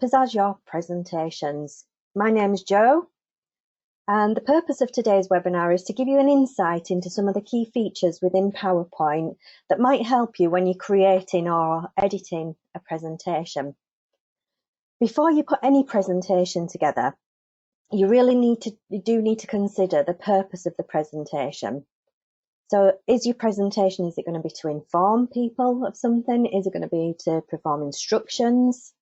Pizzazz Your Presentations. My name is Jo, and the purpose of today's webinar is to give you an insight into some of the key features within PowerPoint that might help you when you're creating or editing a presentation. Before you put any presentation together, you do need to consider the purpose of the presentation. So is your presentation, is it going to be to inform people of something? Is it going to be to perform instructions?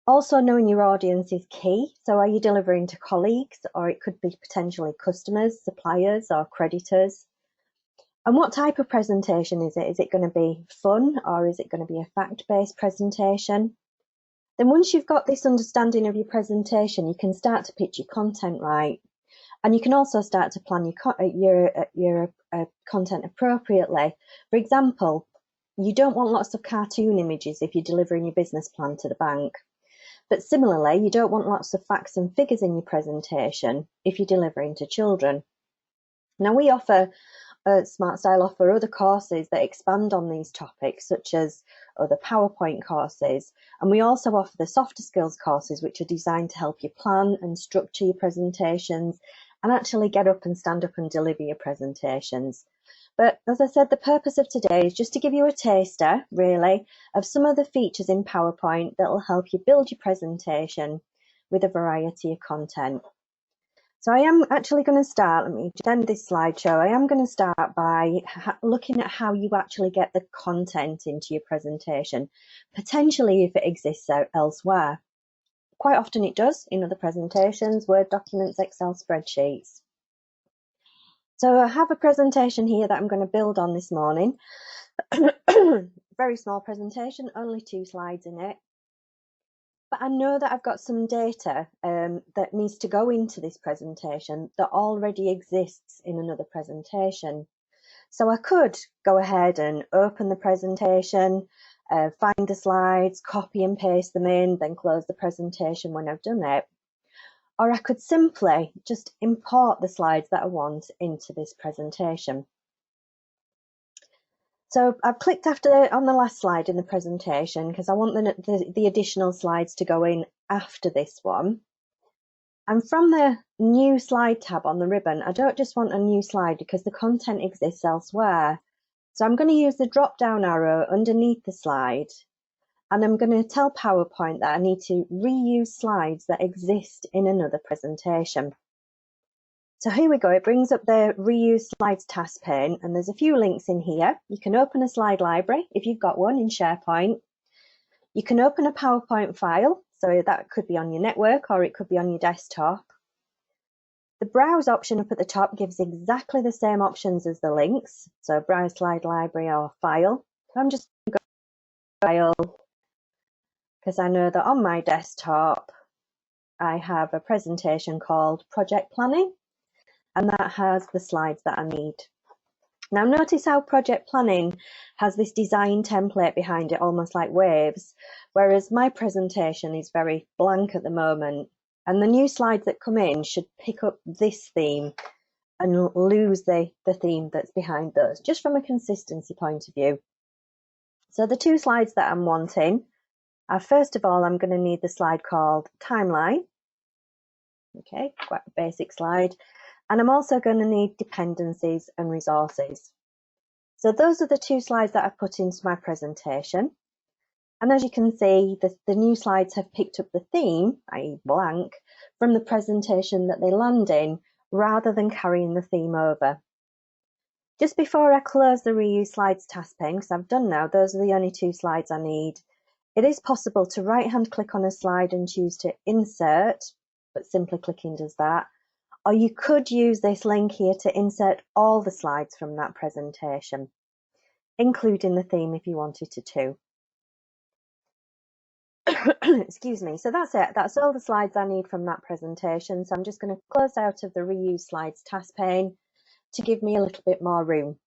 Also, knowing your audience is key. So are you delivering to colleagues, or it could be potentially customers, suppliers, or creditors? And what type of presentation is it? Is it going to be fun, or is it going to be a fact-based presentation? Then once you've got this understanding of your presentation, you can start to pitch your content right. And you can also start to plan your content appropriately. For example, you don't want lots of cartoon images if you're delivering your business plan to the bank. But similarly, you don't want lots of facts and figures in your presentation if you're delivering to children. Now, we offer, Smart Style offer other courses that expand on these topics, such as other PowerPoint courses. And we also offer the softer skills courses, which are designed to help you plan and structure your presentations and actually get up and stand up and deliver your presentations. But as I said, the purpose of today is just to give you a taster, really, of some of the features in PowerPoint that will help you build your presentation with a variety of content. So I am actually going to start, let me end this slideshow. I am going to start by looking at how you actually get the content into your presentation, potentially if it exists elsewhere. Quite often it does in other presentations, Word documents, Excel spreadsheets. So I have a presentation here that I'm going to build on this morning. Very small presentation, only 2 slides in it. But I know that I've got some data that needs to go into this presentation that already exists in another presentation. So I could go ahead and open the presentation, find the slides, copy and paste them in, then close the presentation when I've done it. Or I could simply just import the slides that I want into this presentation. So I've clicked on the last slide in the presentation because I want the additional slides to go in after this one. And from the new slide tab on the ribbon, I don't just want a new slide because the content exists elsewhere. So I'm going to use the drop down arrow underneath the slide. And I'm going to tell PowerPoint that I need to reuse slides that exist in another presentation. So here we go, it brings up the reuse slides task pane, and there's a few links in here. You can open a slide library if you've got one in SharePoint. You can open a PowerPoint file, so that could be on your network or it could be on your desktop. The browse option up at the top gives exactly the same options as the links, so browse slide library or file. So I'm just going to go to file, because I know that on my desktop I have a presentation called Project Planning, and that has the slides that I need. Now notice how Project Planning has this design template behind it, almost like waves, whereas my presentation is very blank at the moment, and the new slides that come in should pick up this theme and lose the theme that's behind those, just from a consistency point of view. So the 2 slides that I'm wanting, first of all, I'm going to need the slide called Timeline. Okay, quite a basic slide. And I'm also going to need dependencies and resources. So those are the 2 slides that I've put into my presentation. And as you can see, the new slides have picked up the theme, i.e. blank, from the presentation that they land in, rather than carrying the theme over. Just before I close the reuse slides task pane, because I've done now, those are the only 2 slides I need. It is possible to right-hand click on a slide and choose to insert, but simply clicking does that. Or you could use this link here to insert all the slides from that presentation, including the theme if you wanted to too. Excuse me. So that's it. That's all the slides I need from that presentation. So I'm just going to close out of the reuse slides task pane to give me a little bit more room.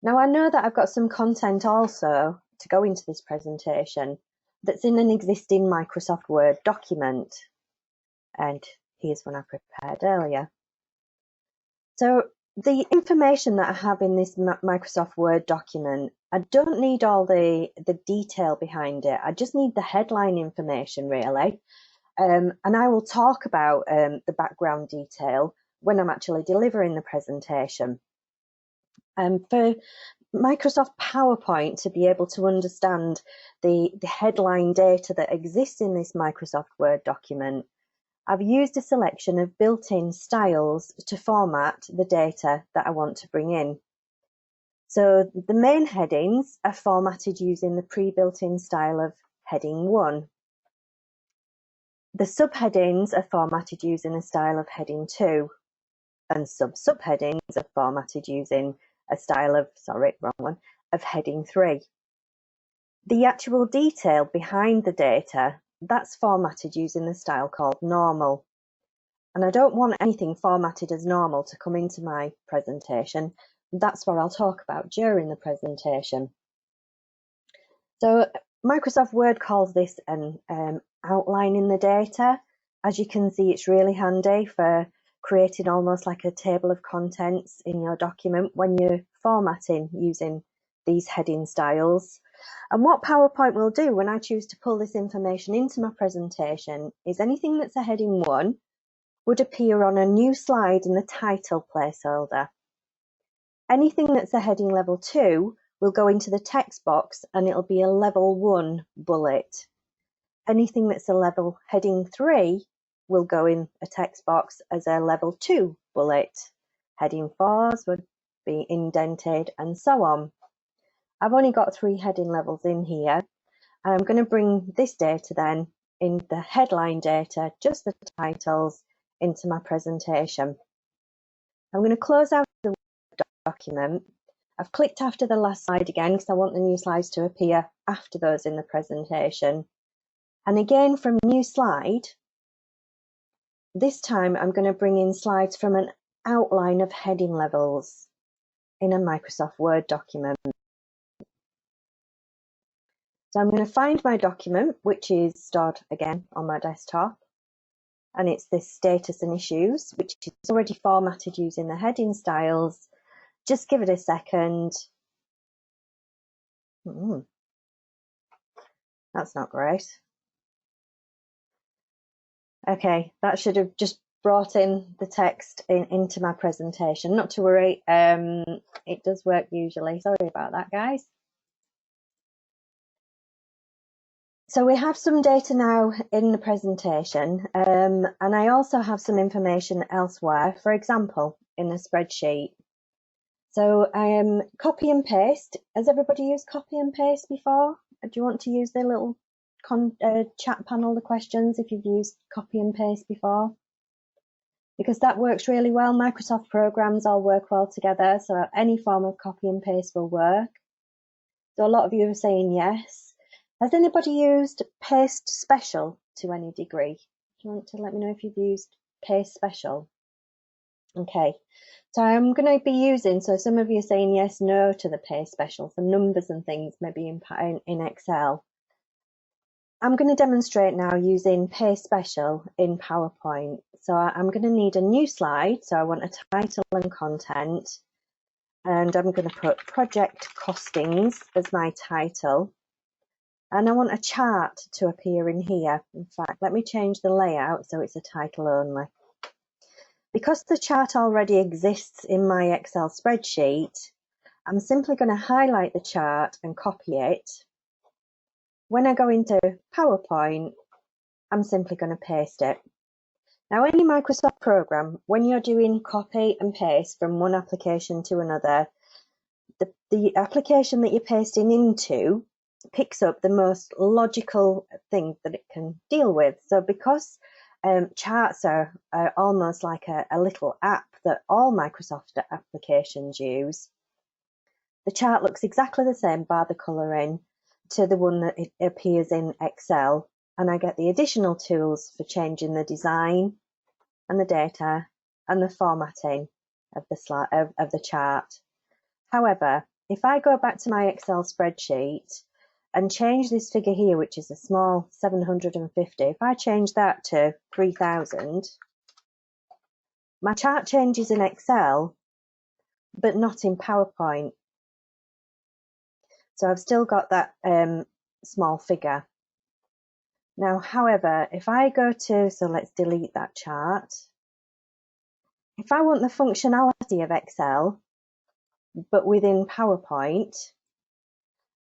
Now I know that I've got some content also to go into this presentation that's in an existing Microsoft Word document. And here's one I prepared earlier. So the information that I have in this Microsoft Word document I don't need all the detail behind it. I just need the headline information, really. And I will talk about the background detail when I'm actually delivering the presentation. For Microsoft PowerPoint to be able to understand the headline data that exists in this Microsoft Word document, I've used a selection of built-in styles to format the data that I want to bring in. So the main headings are formatted using the pre-built-in style of heading 1. The subheadings are formatted using a style of heading 2, and subheadings are formatted using a style of, of heading 3. The actual detail behind the data, that's formatted using the style called normal. And I don't want anything formatted as normal to come into my presentation. That's what I'll talk about during the presentation. So Microsoft Word calls this an outlining the data. As you can see, it's really handy for creating almost like a table of contents in your document when you're formatting using these heading styles. And what PowerPoint will do when I choose to pull this information into my presentation is anything that's a heading 1 would appear on a new slide in the title placeholder. Anything that's a heading level 2 will go into the text box and it'll be a level 1 bullet. Anything that's a level heading 3 will go in a text box as a level 2 bullet. Heading 4s would be indented and so on. I've only got 3 heading levels in here. I'm going to bring this data then in the headline data, just the titles, into my presentation. I'm going to close out the document. I've clicked after the last slide again because I want the new slides to appear after those in the presentation. And again from new slide, this time I'm going to bring in slides from an outline of heading levels in a Microsoft Word document. So I'm going to find my document, which is stored again on my desktop. And it's this status and issues, which is already formatted using the heading styles. Just give it a second. That's not great. Okay, that should have just brought in the text into my presentation. Not to worry, it does work usually. Sorry about that, guys. So we have some data now in the presentation, and I also have some information elsewhere, for example, in a spreadsheet. So copy and paste. Has everybody used copy and paste before? Do you want to use the little chat panel, the questions, if you've used copy and paste before? Because that works really well. Microsoft programs all work well together, so any form of copy and paste will work. So a lot of you are saying yes. Has anybody used Paste Special to any degree? Do you want to let me know if you've used Paste Special? Okay, so I'm going to be using, so some of you are saying yes, no to the Paste Special for numbers and things, maybe in Excel. I'm going to demonstrate now using Paste Special in PowerPoint. So I'm going to need a new slide. So I want a title and content, and I'm going to put Project Costings as my title. And I want a chart to appear in here. In fact, let me change the layout so it's a title only. Because the chart already exists in my Excel spreadsheet, I'm simply going to highlight the chart and copy it. When I go into PowerPoint, I'm simply going to paste it. Now, any Microsoft program, when you're doing copy and paste from one application to another, the application that you're pasting into picks up the most logical thing that it can deal with. So because charts are almost like a little app that all Microsoft applications use, the chart looks exactly the same bar the colouring to the one that it appears in Excel, and I get the additional tools for changing the design and the data and the formatting of the chart. However, if I go back to my Excel spreadsheet and change this figure here, which is a small 750, if I change that to 3000, my chart changes in Excel, but not in PowerPoint. So I've still got that small figure. Now, however, if I go to, so let's delete that chart. If I want the functionality of Excel, but within PowerPoint,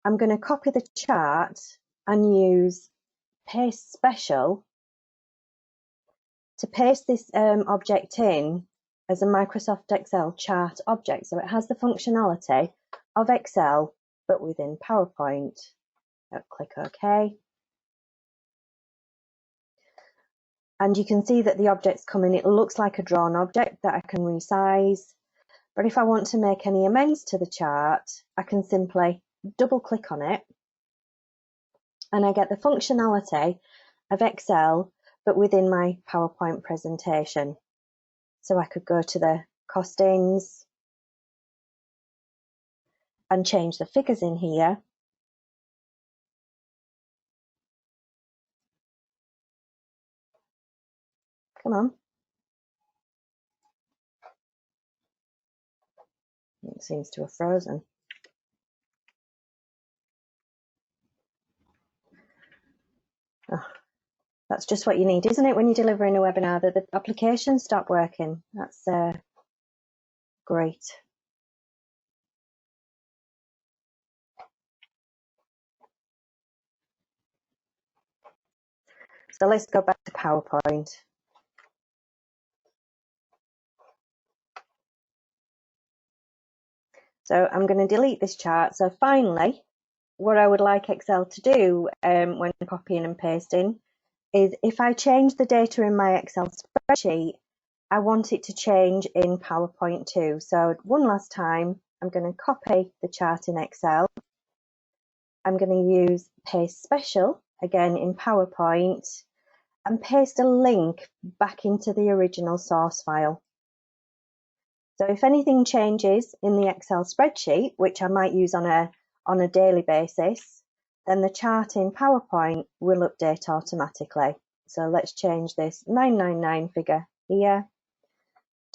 I'm going to copy the chart and use Paste Special to paste this object in as a Microsoft Excel chart object. So it has the functionality of Excel, but within PowerPoint. I'll click OK. And you can see that the object's coming. It looks like a drawn object that I can resize. But if I want to make any amends to the chart, I can simply double click on it and I get the functionality of Excel, but within my PowerPoint presentation. So I could go to the costings and change the figures in here. Come on. It seems to have frozen. Oh, that's just what you need, isn't it, when you're delivering a webinar, that the applications stop working. That's great. So let's go back to PowerPoint. So I'm going to delete this chart. So finally, what I would like Excel to do when copying and pasting is if I change the data in my Excel spreadsheet, I want it to change in PowerPoint too. So one last time, I'm going to copy the chart in Excel. I'm going to use Paste Special again in PowerPoint and paste a link back into the original source file. So if anything changes in the Excel spreadsheet, which I might use on a daily basis, then the chart in PowerPoint will update automatically. So let's change this 999 figure here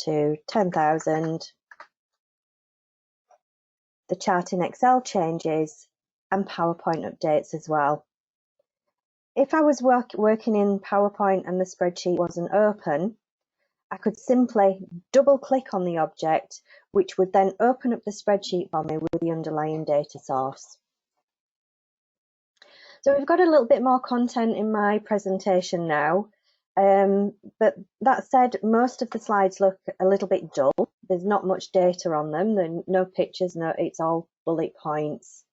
to 10,000. The chart in Excel changes and PowerPoint updates as well. If I was working in PowerPoint and the spreadsheet wasn't open, I could simply double click on the object, which would then open up the spreadsheet for me with the underlying data source. So we've got a little bit more content in my presentation now, but that said, most of the slides look a little bit dull. There's not much data on them, there are no pictures, it's all bullet points.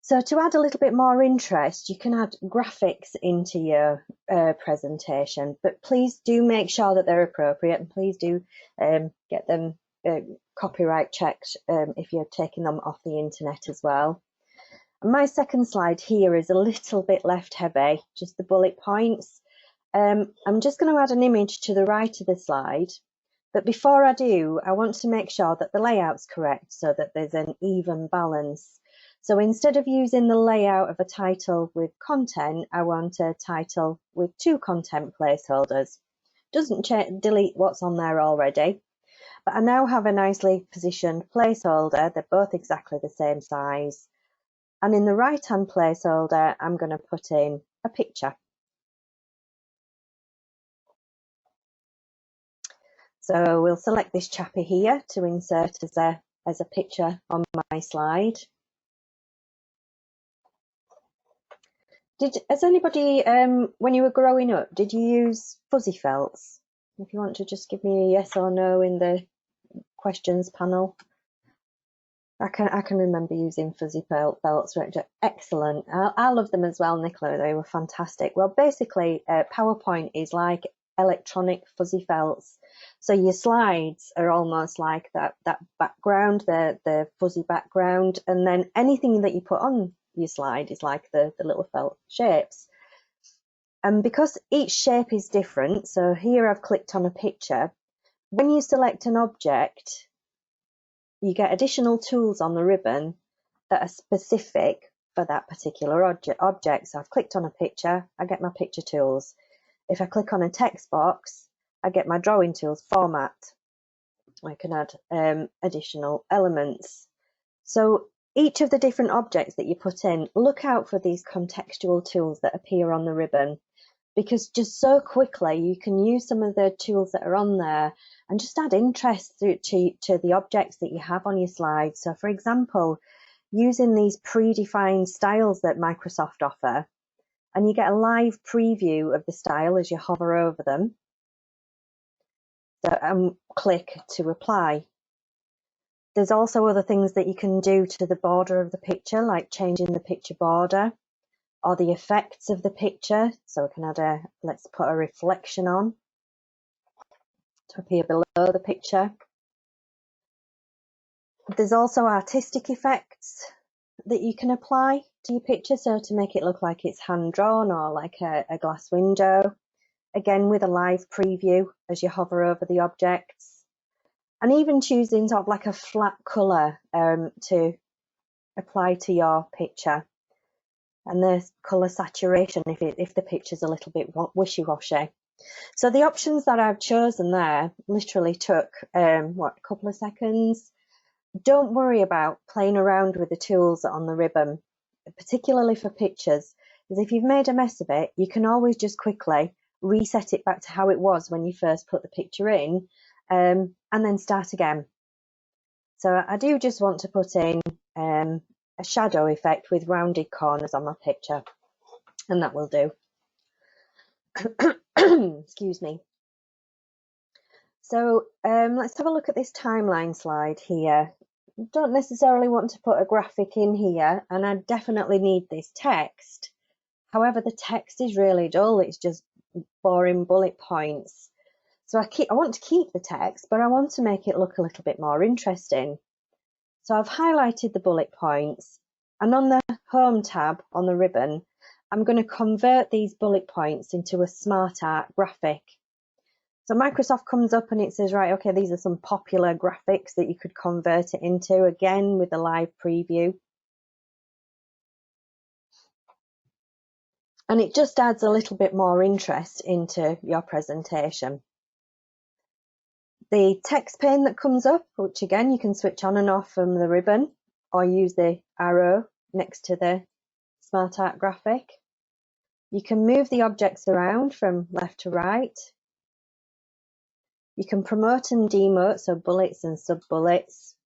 So to add a little bit more interest, you can add graphics into your presentation, but please do make sure that they're appropriate, and please do get them copyright checked if you're taking them off the internet as well. And my second slide here is a little bit left heavy, just the bullet points. I'm just going to add an image to the right of the slide, but before I do, I want to make sure that the layout's correct so that there's an even balance. So instead of using the layout of a title with content, I want a title with 2 content placeholders. Doesn't delete what's on there already, but I now have a nicely positioned placeholder. They're both exactly the same size. And in the right-hand placeholder, I'm going to put in a picture. So we'll select this chappy here to insert as a picture on my slide. Has anybody, when you were growing up, did you use fuzzy felts? If you want to just give me a yes or no in the questions panel. I can remember using fuzzy felts, which are excellent. I love them as well, Nicola. They were fantastic. Well, basically, PowerPoint is like electronic fuzzy felts. So your slides are almost like that background, the fuzzy background, and then anything that you put on your slide is like the little felt shapes. And because each shape is different, so here I've clicked on a picture, when you select an object, you get additional tools on the ribbon that are specific for that particular object. So I've clicked on a picture, I get my picture tools. If I click on a text box, I get my drawing tools format. I can add additional elements. So each of the different objects that you put in, look out for these contextual tools that appear on the ribbon, because just so quickly you can use some of the tools that are on there and just add interest to the objects that you have on your slide. So for example, using these predefined styles that Microsoft offer, and you get a live preview of the style as you hover over them. So click to apply. There's also other things that you can do to the border of the picture, like changing the picture border or the effects of the picture. So we can add let's put a reflection on to appear below the picture. There's also artistic effects that you can apply to your picture, so to make it look like it's hand drawn or like a glass window, again with a live preview as you hover over the objects, and even choosing sort of like a flat colour to apply to your picture, and the colour saturation if the picture's a little bit wishy-washy. So the options that I've chosen there literally took a couple of seconds. Don't worry about playing around with the tools on the ribbon, particularly for pictures, because if you've made a mess of it, you can always just quickly reset it back to how it was when you first put the picture in, and then start again. So I do just want to put in a shadow effect with rounded corners on my picture, and that will do. Excuse me. So let's have a look at this timeline slide here. Don't necessarily want to put a graphic in here, and I definitely need this text. However, the text is really dull. It's just boring bullet points. So I want to keep the text, but I want to make it look a little bit more interesting. So I've highlighted the bullet points, and on the Home tab on the ribbon, I'm going to convert these bullet points into a smart art graphic. So Microsoft comes up and it says, right, okay, these are some popular graphics that you could convert it into, again with a live preview. And it just adds a little bit more interest into your presentation. The text pane that comes up, which again you can switch on and off from the ribbon or use the arrow next to the smart art graphic. You can move the objects around from left to right. You can promote and demote, so bullets and sub-bullets.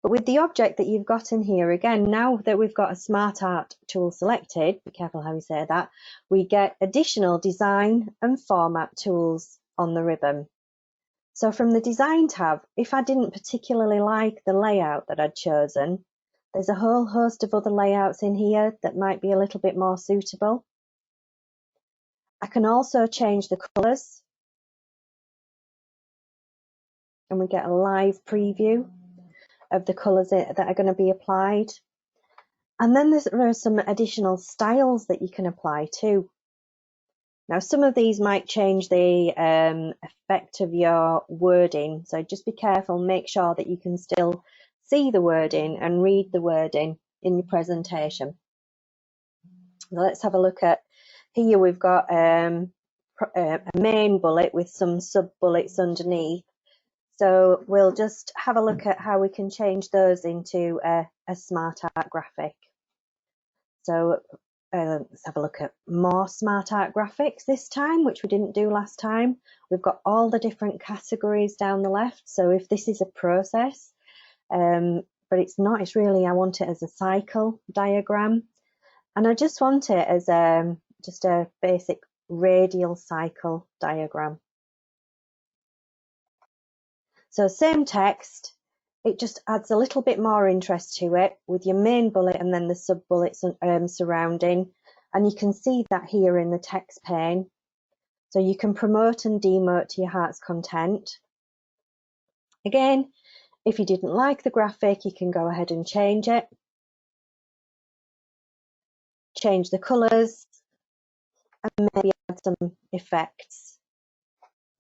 But with the object that you've got in here, again, now that we've got a smart art tool selected, be careful how you say that, we get additional design and format tools on the ribbon. So from the design tab, if I didn't particularly like the layout that I'd chosen, there's a whole host of other layouts in here that might be a little bit more suitable. I can also change the colours, and we get a live preview of the colours that are going to be applied. And then there are some additional styles that you can apply too. Now, some of these might change the effect of your wording, so just be careful, make sure that you can still see the wording and read the wording in your presentation. So let's have a look at, here we've got a main bullet with some sub-bullets underneath. So we'll just have a look at how we can change those into a smart art graphic. So let's have a look at more smart art graphics this time, which we didn't do last time. We've got all the different categories down the left. So if this is a process, but it's not, it's really, I want it as a cycle diagram. And I just want it as just a basic radial cycle diagram. So same text, it just adds a little bit more interest to it with your main bullet and then the sub-bullets surrounding. And you can see that here in the text pane. So you can promote and demote to your heart's content. Again, if you didn't like the graphic, you can go ahead and change it. Change the colours and maybe add some effects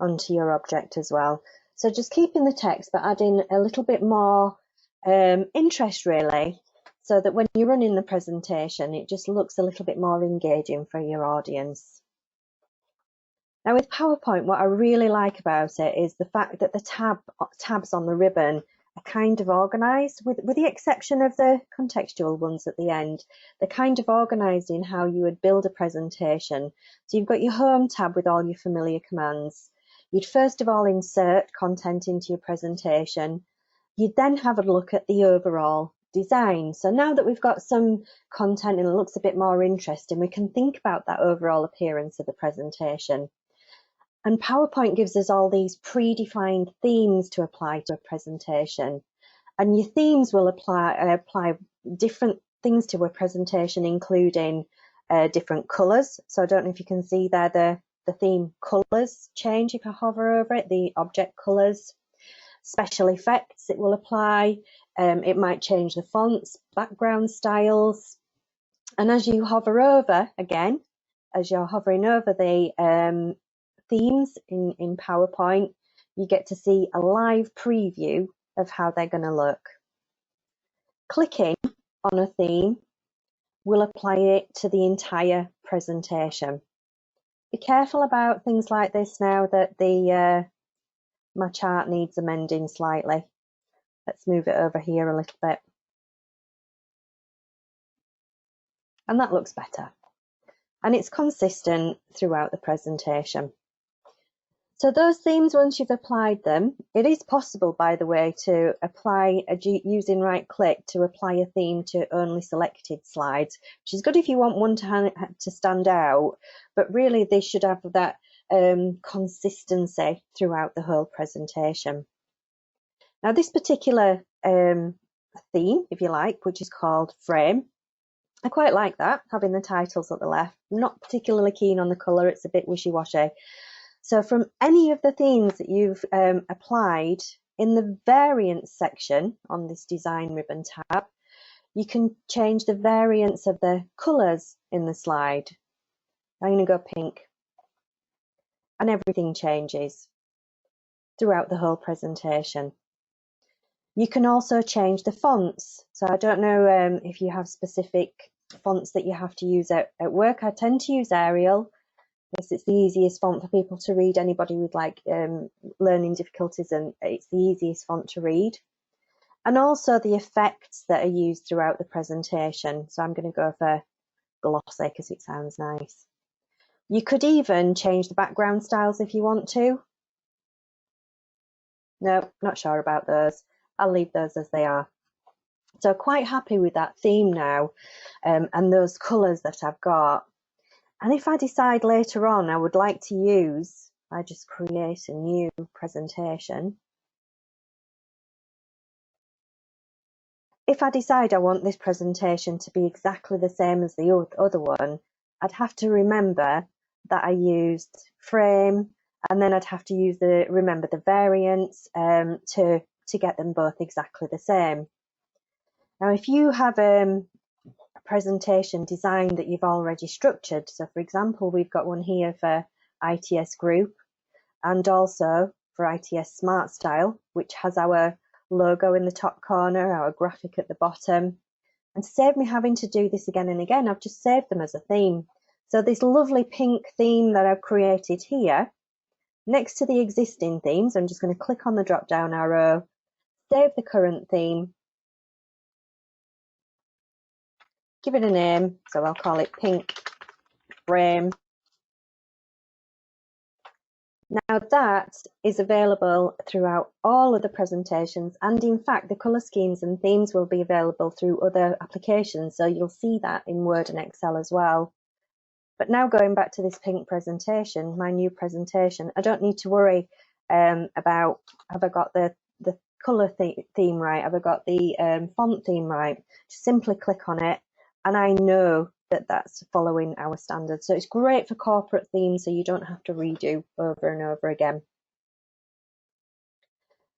onto your object as well. So just keeping the text but adding a little bit more interest really, so that when you're running the presentation it just looks a little bit more engaging for your audience. Now with PowerPoint, what I really like about it is the fact that the tabs on the ribbon are kind of organised, with the exception of the contextual ones at the end. They're kind of organised in how you would build a presentation. So you've got your home tab with all your familiar commands. You'd first of all insert content into your presentation. You'd then have a look at the overall design. So now that we've got some content and it looks a bit more interesting, we can think about that overall appearance of the presentation. And PowerPoint gives us all these predefined themes to apply to a presentation. And your themes will apply different things to a presentation, including different colours. So I don't know if you can see there, the theme colours change if I hover over it, the object colours. Special effects it will apply. It might change the fonts, background styles. And as you hover over, again, as you're hovering over the themes in PowerPoint, you get to see a live preview of how they're going to look. Clicking on a theme will apply it to the entire presentation. Be careful about things like this now that my chart needs amending slightly. Let's move it over here a little bit. And that looks better. And it's consistent throughout the presentation. So those themes, once you've applied them, it is possible, by the way, to apply, using right click, to apply a theme to only selected slides, which is good if you want one to stand out, but really they should have that consistency throughout the whole presentation. Now this particular theme, if you like, which is called Frame, I quite like that, having the titles at the left. I'm not particularly keen on the colour, it's a bit wishy-washy. So from any of the themes that you've applied, in the variants section on this design ribbon tab, you can change the variants of the colours in the slide. I'm going to go pink. And everything changes throughout the whole presentation. You can also change the fonts. So I don't know if you have specific fonts that you have to use at work. I tend to use Arial. It's the easiest font for people to read. Anybody with like learning difficulties, and it's the easiest font to read. And also the effects that are used throughout the presentation. So I'm going to go for glossy because it sounds nice. You could even change the background styles if you want to. No, not sure about those. I'll leave those as they are. So quite happy with that theme now, and those colours that I've got. And if I decide later on I would like to use, I just create a new presentation. If I decide I want this presentation to be exactly the same as the other one, I'd have to remember that I used Frame, and then I'd have to remember the variants to get them both exactly the same. Now, if you have a presentation design that you've already structured, so for example, we've got one here for ITS Group and also for ITS Smart Style, which has our logo in the top corner, our graphic at the bottom. And to save me having to do this again and again, I've just saved them as a theme. So this lovely pink theme that I've created here, next to the existing themes, I'm just going to click on the drop down arrow, save the current theme, give it a name, so I'll call it Pink Frame. Now that is available throughout all of the presentations, and in fact the colour schemes and themes will be available through other applications, so you'll see that in Word and Excel as well. But now going back to this pink presentation, my new presentation, I don't need to worry about have I got the colour theme right, have I got the font theme right. Just simply click on it and I know that that's following our standards. So it's great for corporate themes, so you don't have to redo over and over again.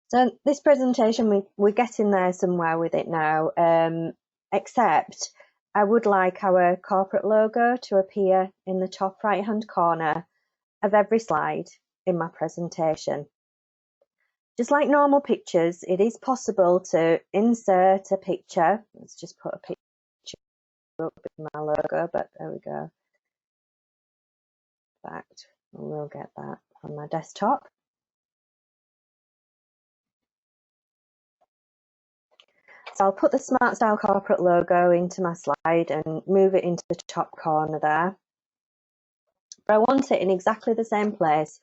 So this presentation, we're getting there somewhere with it now, except I would like our corporate logo to appear in the top right hand corner of every slide in my presentation. Just like normal pictures, it is possible to insert a picture. Let's just put a picture up with my logo, but there we go. In fact, we'll get that on my desktop. So I'll put the Smart Style corporate logo into my slide and move it into the top corner there. But I want it in exactly the same place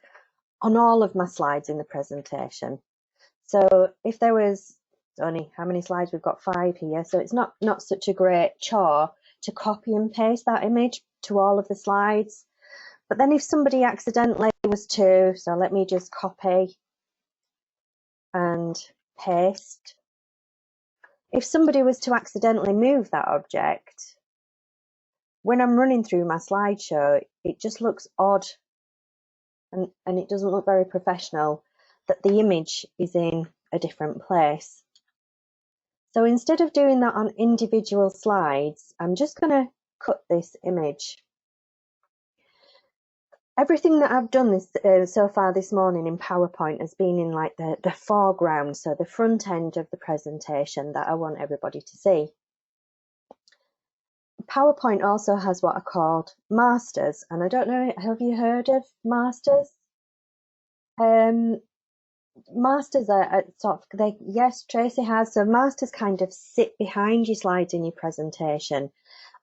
on all of my slides in the presentation. So if there was only, how many slides? We've got 5 here. So it's not such a great chore to copy and paste that image to all of the slides. But then if somebody accidentally was to, so let me just copy and paste. If somebody was to accidentally move that object, when I'm running through my slideshow, it just looks odd and it doesn't look very professional that the image is in a different place. So instead of doing that on individual slides, I'm just going to cut this image. Everything that I've done so far this morning in PowerPoint has been in like the foreground, so the front end of the presentation that I want everybody to see. PowerPoint also has what are called masters, and I don't know, have you heard of masters? Masters are sort of, yes, Tracy has. So masters kind of sit behind your slides in your presentation,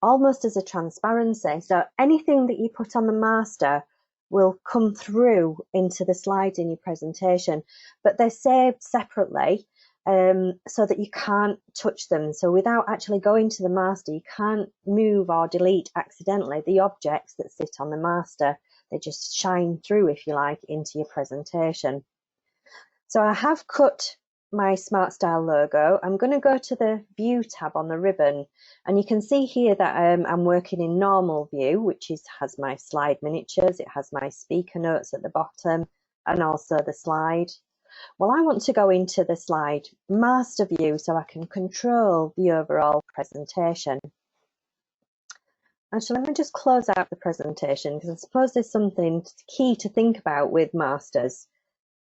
almost as a transparency. So anything that you put on the master will come through into the slides in your presentation, but they're saved separately so that you can't touch them. So without actually going to the master, you can't move or delete accidentally the objects that sit on the master. They just shine through, if you like, into your presentation. So I have cut my Smart Style logo. I'm going to go to the View tab on the ribbon, and you can see here that I'm working in normal view, which has my slide miniatures, it has my speaker notes at the bottom, and also the slide. Well, I want to go into the slide master view so I can control the overall presentation. Actually, let me just close out the presentation because I suppose there's something key to think about with masters.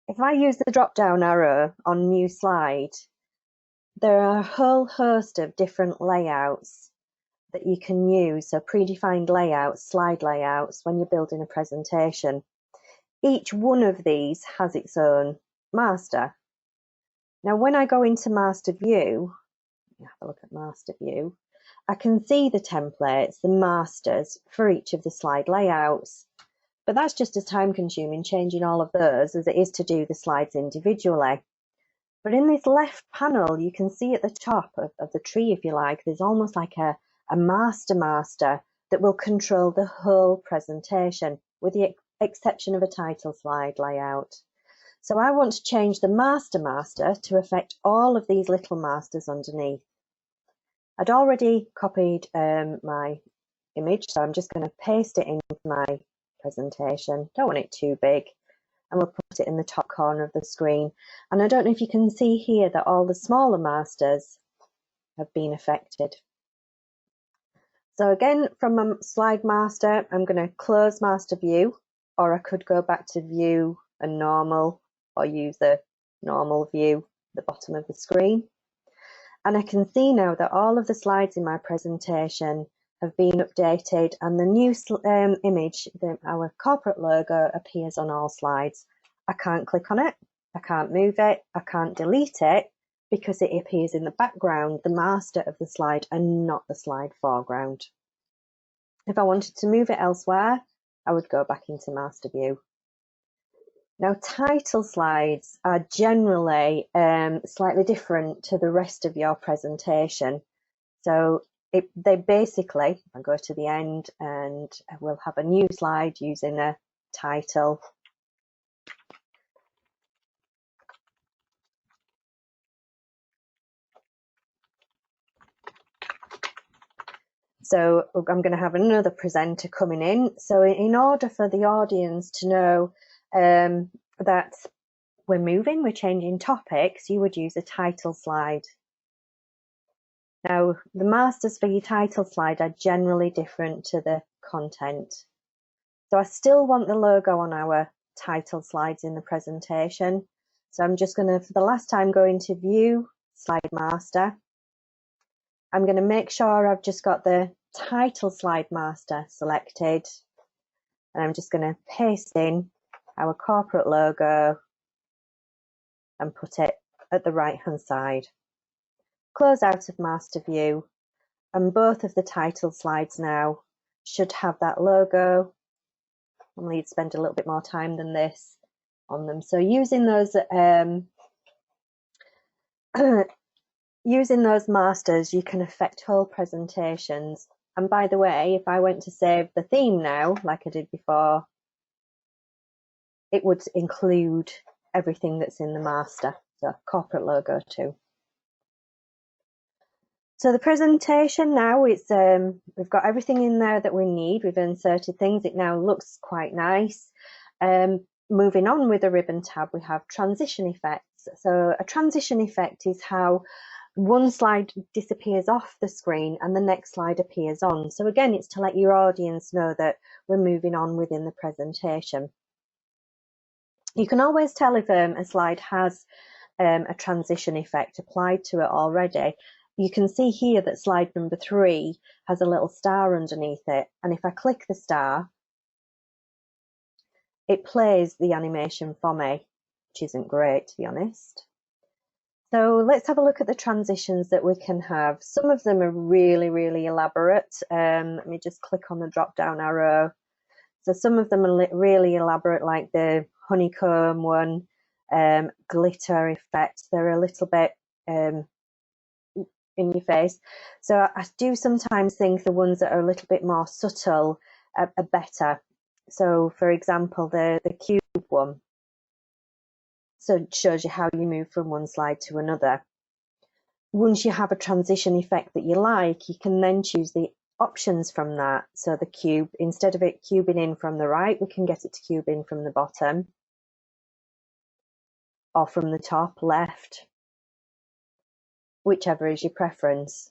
If I use the drop-down arrow on new slide, there are a whole host of different layouts that you can use, so predefined layouts, slide layouts, when you're building a presentation. Each one of these has its own master. Now, when I go into master view, have a look at master view, I can see the templates, the masters for each of the slide layouts. But that's just as time consuming changing all of those as it is to do the slides individually. But in this left panel, you can see at the top of the tree, if you like, there's almost like a master that will control the whole presentation with the exception of a title slide layout. So I want to change the master to affect all of these little masters underneath. I'd already copied my image, so I'm just going to paste it into my presentation. Don't want it too big, and we'll put it in the top corner of the screen. And I don't know if you can see here that all the smaller masters have been affected. So again, from my slide master, I'm going to close master view, or I could go back to view and normal, or use the normal view at the bottom of the screen. And I can see now that all of the slides in my presentation have been updated, and the new image, our corporate logo, appears on all slides. I can't click on it, I can't move it, I can't delete it, because it appears in the background, the master of the slide, and not the slide foreground. If I wanted to move it elsewhere, I would go back into master view. Now, title slides are generally slightly different to the rest of your presentation. So they basically, I go to the end and we'll have a new slide using a title. So I'm going to have another presenter coming in. So in order for the audience to know that we're changing topics, you would use a title slide. Now, the masters for your title slide are generally different to the content. So I still want the logo on our title slides in the presentation. So I'm just going to, for the last time, go into View, Slide Master. I'm going to make sure I've just got the title slide master selected. And I'm just going to paste in our corporate logo and put it at the right-hand side. close out of master view, and both of the title slides now should have that logo. Normally you'd spend a little bit more time than this on them. So using those using those masters, you can affect whole presentations. And by the way, if I went to save the theme now, like I did before, it would include everything that's in the master, so corporate logo too. So the presentation now, it's we've got everything in there that we need. We've inserted things. It now looks quite nice. Moving on with the ribbon tab, we have transition effects. So a transition effect is how one slide disappears off the screen and the next slide appears on. So again, it's to let your audience know that we're moving on within the presentation. You can always tell if a slide has a transition effect applied to it already. You can see here that slide number 3 has a little star underneath it, and if I click the star, it plays the animation for me, which isn't great, to be honest. So let's have a look at the transitions that we can have. Some of them are really, really elaborate. Let me just click on the drop down arrow. So some of them are really elaborate, like the honeycomb one, glitter effect. They're a little bit in your face. So I do sometimes think the ones that are a little bit more subtle are better. So for example, the cube one. So it shows you how you move from one slide to another. Once you have a transition effect that you like, you can then choose the options from that. So the cube, instead of it cubing in from the right, we can get it to cube in from the bottom or from the top left, whichever is your preference.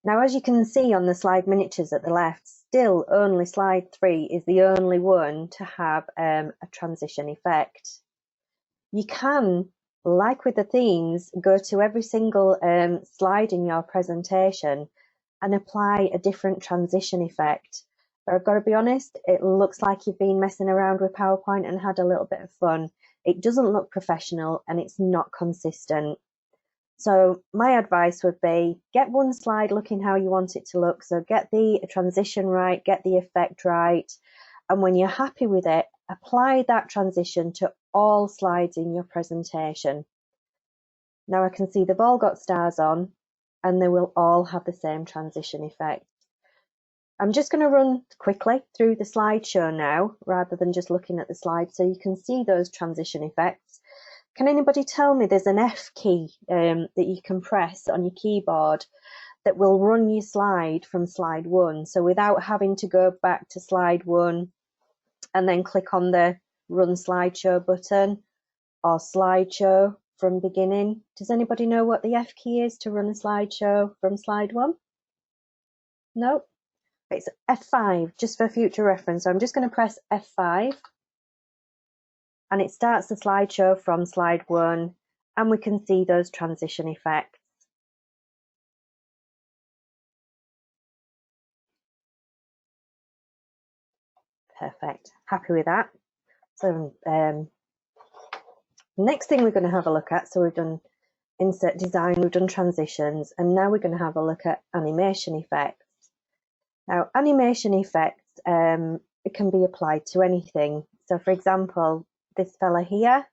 Now, as you can see on the slide miniatures at the left, still only slide 3 is the only one to have a transition effect. You can, like with the themes, go to every single slide in your presentation and apply a different transition effect. But I've got to be honest, it looks like you've been messing around with PowerPoint and had a little bit of fun. It doesn't look professional and it's not consistent. So my advice would be, get one slide looking how you want it to look. So get the transition right, get the effect right. And when you're happy with it, apply that transition to all slides in your presentation. Now I can see they've all got stars on and they will all have the same transition effect. I'm just going to run quickly through the slideshow now, rather than just looking at the slide, so you can see those transition effects. Can anybody tell me there's an F key that you can press on your keyboard that will run your slide from slide 1? So without having to go back to slide 1 and then click on the run slideshow button or slideshow from beginning. Does anybody know what the F key is to run a slideshow from slide 1? No? It's F5, just for future reference. So I'm just going to press F5 and it starts the slideshow from slide 1 and we can see those transition effects. Perfect, happy with that. So next thing we're going to have a look at, so we've done insert design, we've done transitions, and now we're going to have a look at animation effects. Now, animation effects, it can be applied to anything. So for example, this fella here,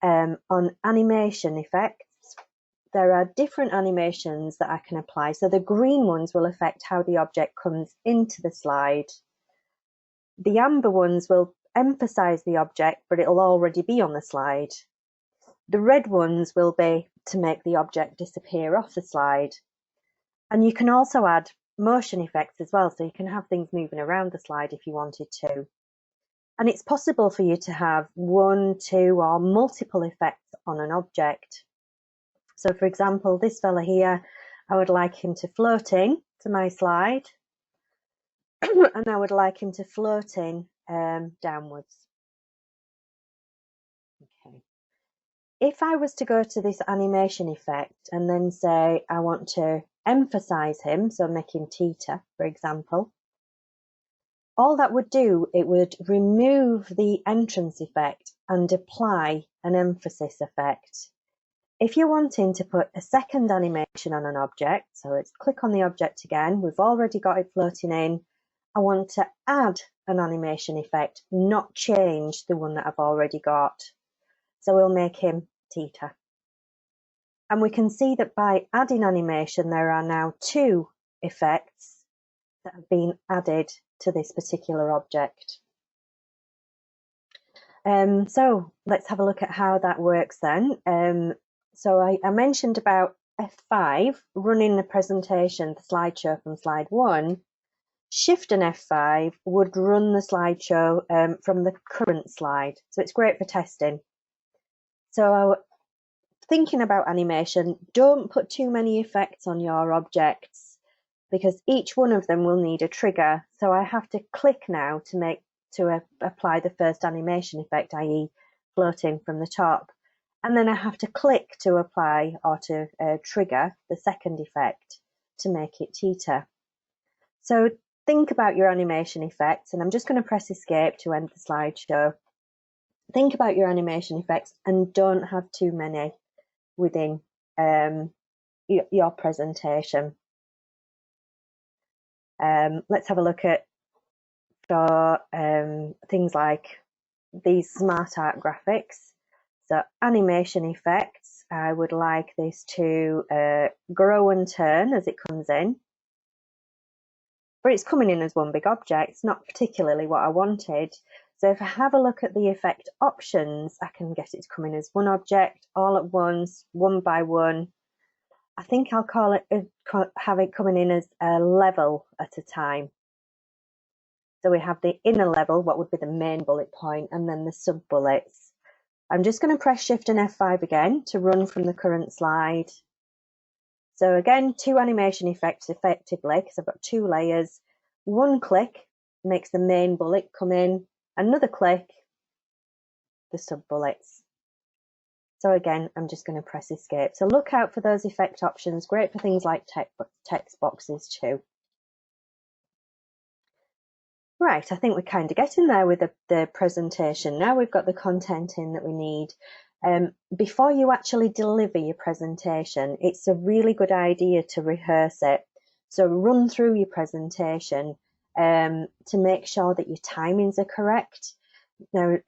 on animation effects, there are different animations that I can apply. So the green ones will affect how the object comes into the slide. The amber ones will emphasize the object, but it'll already be on the slide. The red ones will be to make the object disappear off the slide. And you can also add motion effects as well, so you can have things moving around the slide if you wanted to. And it's possible for you to have 1, 2 or multiple effects on an object. So for example, this fella here, I would like him to float in to my slide and I would like him to float in downwards. Okay. If I was to go to this animation effect and then say I want to emphasize him, so make him teeter, for example, all that would do, it would remove the entrance effect and apply an emphasis effect. If you're wanting to put a second animation on an object, so let's click on the object again, we've already got it floating in. I want to add an animation effect, not change the one that I've already got. So we'll make him Tita. And we can see that by adding animation, there are now 2 effects that have been added to this particular object. So let's have a look at how that works then. So I mentioned about F5 running the presentation, the slideshow from slide 1. Shift and F5 would run the slideshow from the current slide. So it's great for testing. So thinking about animation, don't put too many effects on your objects because each one of them will need a trigger. So I have to click now to apply the first animation effect, i.e. floating from the top. And then I have to click to apply or to trigger the second effect to make it Tita. So think about your animation effects, and I'm just going to press escape to end the slideshow. Think about your animation effects and don't have too many within your presentation. Let's have a look at things like these smart art graphics. So animation effects, I would like this to grow and turn as it comes in. But it's coming in as one big object. It's not particularly what I wanted. So if I have a look at the effect options, I can get it to come in as one object, all at once, one by one. I think I'll have it coming in as a level at a time. So we have the inner level, what would be the main bullet point, and then the sub bullets. I'm just going to press Shift and F5 again to run from the current slide. So again, 2 animation effects effectively, because I've got 2 layers. One click makes the main bullet come in, another click, the sub bullets. So again, I'm just going to press escape. So look out for those effect options, great for things like text boxes too. Right, I think we're kind of getting there with the presentation. Now we've got the content in that we need. Before you actually deliver your presentation, it's a really good idea to rehearse it. So run through your presentation to make sure that your timings are correct. Now,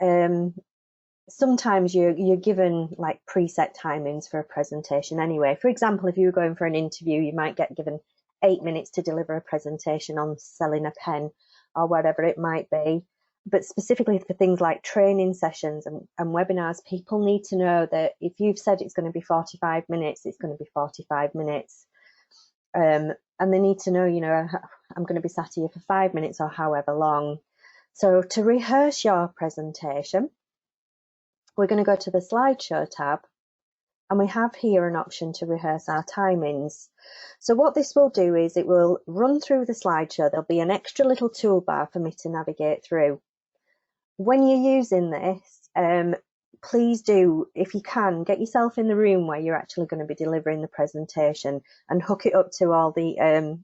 sometimes you're given like preset timings for a presentation anyway. For example, if you were going for an interview, you might get given 8 minutes to deliver a presentation on selling a pen or whatever it might be. But specifically for things like training sessions and webinars, people need to know that if you've said it's going to be 45 minutes, it's going to be 45 minutes. And they need to know, I'm going to be sat here for 5 minutes or however long. So to rehearse your presentation, we're going to go to the slideshow tab, and we have here an option to rehearse our timings. So what this will do is it will run through the slideshow. There'll be an extra little toolbar for me to navigate through. When you're using this, please do, if you can, get yourself in the room where you're actually going to be delivering the presentation and hook it up to all the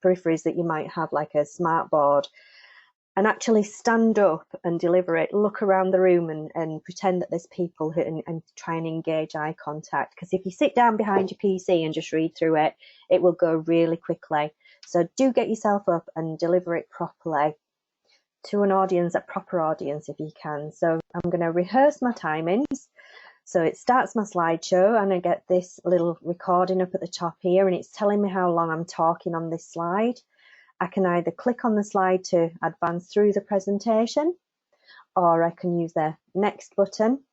peripheries that you might have, like a smart board, and actually stand up and deliver it. Look around the room and pretend that there's people and try and engage eye contact. Because if you sit down behind your PC and just read through it, it will go really quickly. So do get yourself up and deliver it properly to an audience, a proper audience if you can. So I'm going to rehearse my timings. So it starts my slideshow and I get this little recording up at the top here, and it's telling me how long I'm talking on this slide. I can either click on the slide to advance through the presentation, or I can use the next button.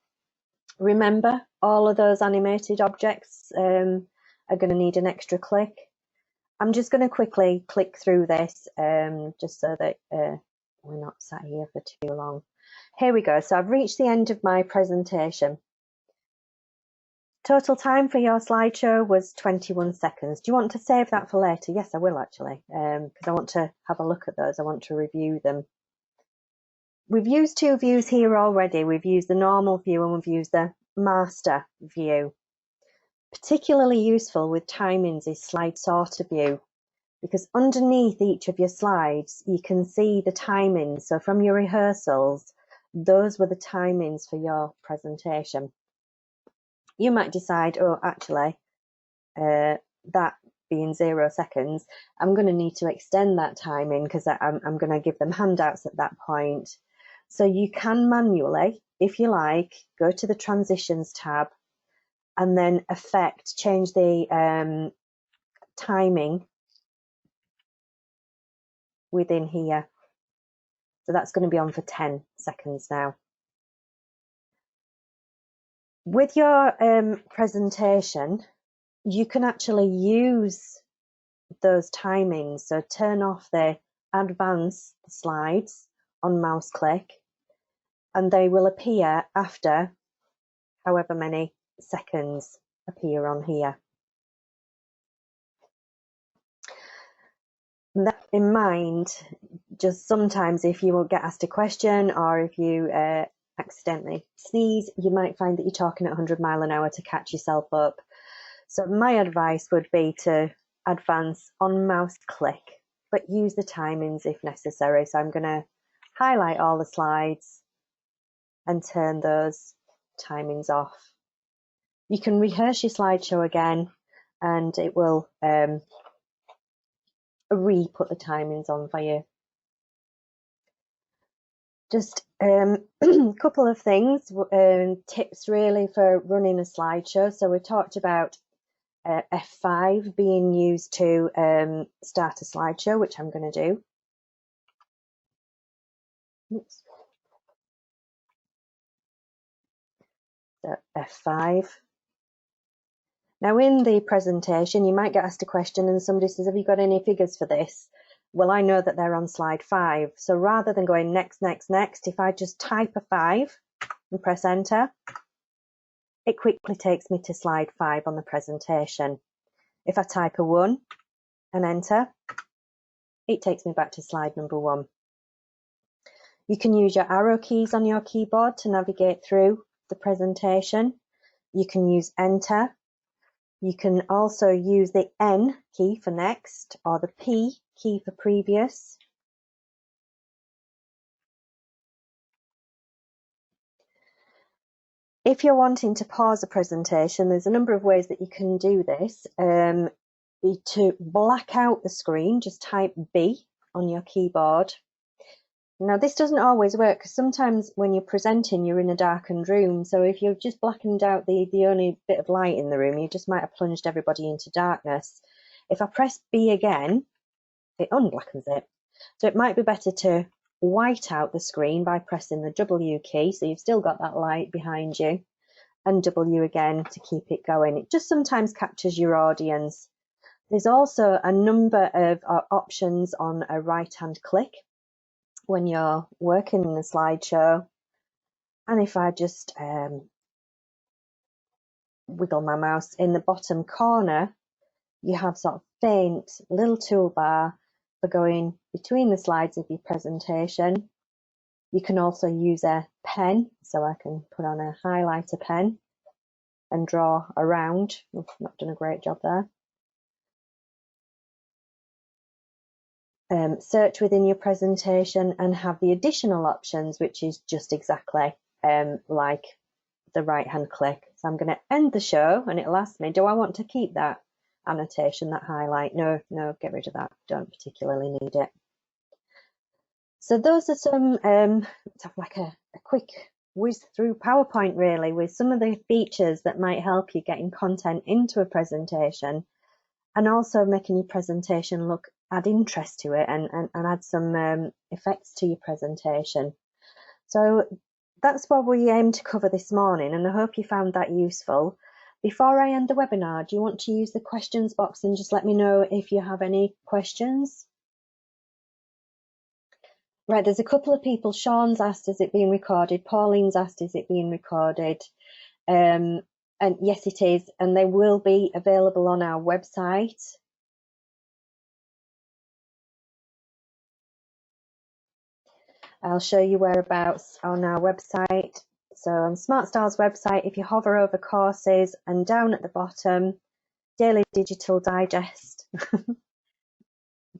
Remember, all of those animated objects are going to need an extra click. I'm just going to quickly click through this just so that we're not sat here for too long. Here we go. So I've reached the end of my presentation. Total time for your slideshow was 21 seconds. Do you want to save that for later? Yes, I will actually, because I want to have a look at those. I want to review them. We've used 2 views here already. We've used the normal view and we've used the master view. Particularly useful with timings is slide sorter view, because underneath each of your slides, you can see the timings. So from your rehearsals, those were the timings for your presentation. You might decide, oh, actually, that being 0 seconds, I'm going to need to extend that timing because I'm going to give them handouts at that point. So you can manually, if you like, go to the transitions tab and then change the timing within here. So that's going to be on for 10 seconds now. With your presentation, you can actually use those timings. So turn off the advance slides on mouse click, and they will appear after however many seconds appear on here. That in mind, just sometimes if you will get asked a question or if you accidentally sneeze, you might find that you're talking at 100 miles an hour to catch yourself up. So my advice would be to advance on mouse click, but use the timings if necessary. So I'm going to highlight all the slides and turn those timings off. You can rehearse your slideshow again and it will re-put the timings on for you. Just a couple of things, tips really for running a slideshow. So we talked about F5 being used to start a slideshow, which I'm going to do. Oops. So F5. Now in the presentation, you might get asked a question and somebody says, have you got any figures for this? Well, I know that they're on slide 5. So rather than going next, next, next, if I just type a 5 and press enter, it quickly takes me to slide 5 on the presentation. If I type a 1 and enter, it takes me back to slide number 1. You can use your arrow keys on your keyboard to navigate through the presentation. You can use enter. You can also use the N key for next or the P key for previous. If you're wanting to pause a presentation, there's a number of ways that you can do this. To black out the screen, just type B on your keyboard. Now this doesn't always work because sometimes when you're presenting you're in a darkened room, so if you've just blackened out the only bit of light in the room, you just might have plunged everybody into darkness. If I press B again, it unblackens it. So it might be better to white out the screen by pressing the W key, so you've still got that light behind you, and W again to keep it going. It just sometimes captures your audience. There's also a number of options on a right-hand click when you're working in a slideshow. And if I just wiggle my mouse in the bottom corner, you have sort of faint little toolbar for going between the slides of your presentation. You can also use a pen, so I can put on a highlighter pen and draw around. I've not done a great job there. Search within your presentation and have the additional options, which is just exactly like the right hand click. So I'm going to end the show and it'll ask me, do I want to keep that annotation, that highlight? No, get rid of that. Don't particularly need it. So those are some like a quick whiz through PowerPoint really, with some of the features that might help you getting content into a presentation and also making your presentation add interest to it and add some effects to your presentation. So that's what we aim to cover this morning, and I hope you found that useful. Before I end the webinar, do you want to use the questions box and just let me know if you have any questions? Right, there's a couple of people. Sean's asked, is it being recorded? Pauline's asked, is it being recorded? And yes, it is, and they will be available on our website. I'll show you whereabouts on our website. So on SmartStyle's website, if you hover over courses and down at the bottom, Daily Digital Digest, a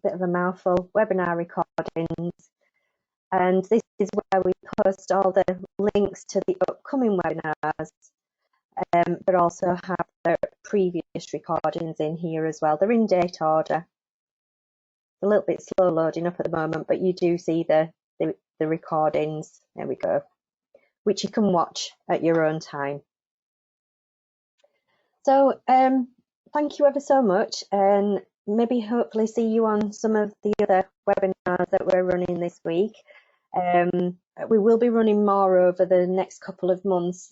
bit of a mouthful, webinar recordings. And this is where we post all the links to the upcoming webinars. but also have the previous recordings in here as well. They're in date order. A little bit slow loading up at the moment, but you do see the recordings. There we go, which you can watch at your own time. So thank you ever so much, and maybe hopefully see you on some of the other webinars that we're running this week. We will be running more over the next couple of months,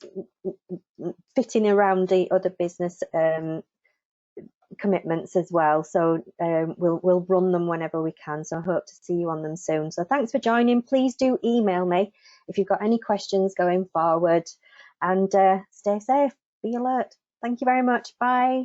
fitting around the other business commitments as well. So we'll run them whenever we can. So I hope to see you on them soon. So thanks for joining. Please do email me if you've got any questions going forward, and stay safe, be alert. Thank you very much. Bye.